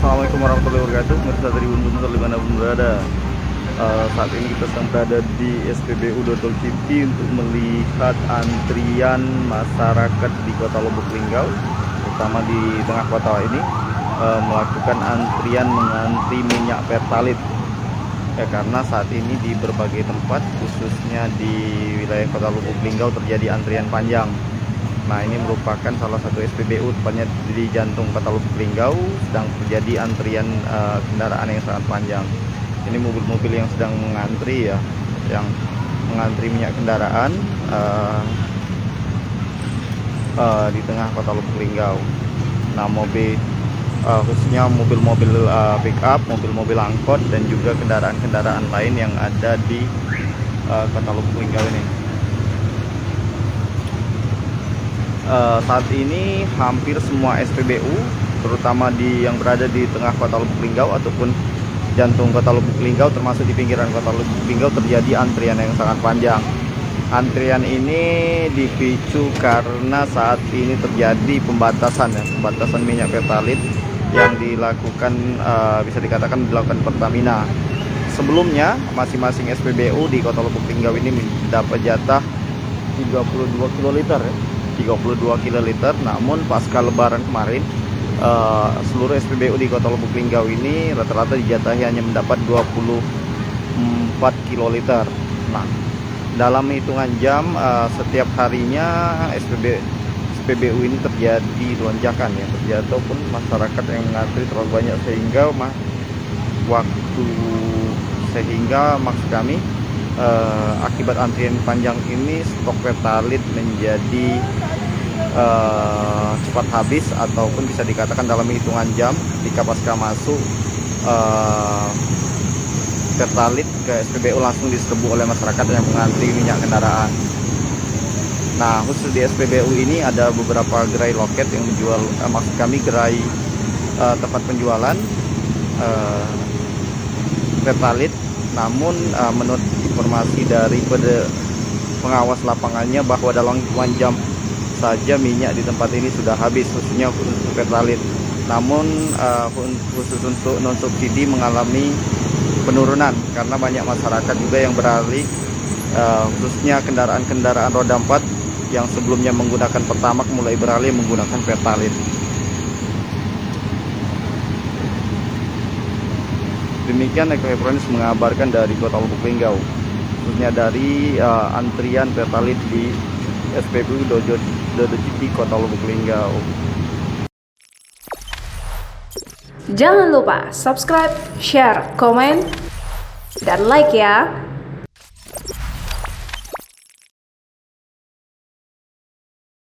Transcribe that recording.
Assalamualaikum warahmatullahi wabarakatuh. Pemirsa Tribun Buntel dimanapun berada, saat ini kita sedang berada di SPBU Dodol City untuk melihat antrian masyarakat di Kota Lubuk Linggau, terutama di tengah kota ini, melakukan antrian mengantri minyak Pertalite. Karena saat ini di berbagai tempat, khususnya di wilayah Kota Lubuk Linggau, terjadi antrian panjang. Nah, ini merupakan salah satu SPBU tepatnya di jantung Kota Lubuk Linggau, sedang terjadi antrian kendaraan yang sangat panjang. Ini mobil-mobil yang sedang mengantri, yang mengantri minyak kendaraan di tengah Kota Lubuk Linggau. Nah, khususnya mobil-mobil pick up, mobil-mobil angkot, dan juga kendaraan-kendaraan lain yang ada di Kota Lubuk Linggau ini. Saat ini hampir semua SPBU, terutama yang berada di tengah Kota Lubuk Linggau ataupun jantung Kota Lubuk Linggau, termasuk di pinggiran Kota Lubuk Linggau, terjadi antrian yang sangat panjang. Antrian ini dipicu karena saat ini terjadi pembatasan minyak Pertalite yang dilakukan, bisa dikatakan dilakukan Pertamina. Sebelumnya masing-masing SPBU di Kota Lubuk Linggau ini mendapat jatah 32 kiloliter, 32 kiloliter. Namun pasca lebaran kemarin, seluruh SPBU di Kota Lubuk Linggau ini rata-rata dijatahi hanya mendapat 24 kiloliter. Nah, dalam hitungan jam, setiap harinya SPBU ini terjadi lonjakan, ataupun masyarakat yang mengantri terlalu banyak, sehingga maksud kami, akibat antrian panjang ini stok Pertalite menjadi cepat habis, ataupun bisa dikatakan dalam hitungan jam jika pasca masuk Pertalite ke SPBU langsung diserbu oleh masyarakat yang mengantri minyak kendaraan. Nah, khusus di SPBU ini ada beberapa gerai loket yang menjual, maksud kami gerai tempat penjualan Pertalite. Namun menurut informasi dari pengawas lapangannya bahwa dalam hitungan jam saja minyak di tempat ini sudah habis, khususnya untuk Pertalite. Namun khusus untuk non subsidi mengalami penurunan karena banyak masyarakat juga yang beralih, khususnya kendaraan-kendaraan roda 4 yang sebelumnya menggunakan Pertamax mulai beralih menggunakan Pertalite. Demikian Eko Hepronis mengabarkan dari Kota Lubuk Linggau, khususnya dari antrian Pertalite di SPBU Dodol City Kota Lubuk Linggau. Jangan lupa subscribe, share, komen, dan like ya.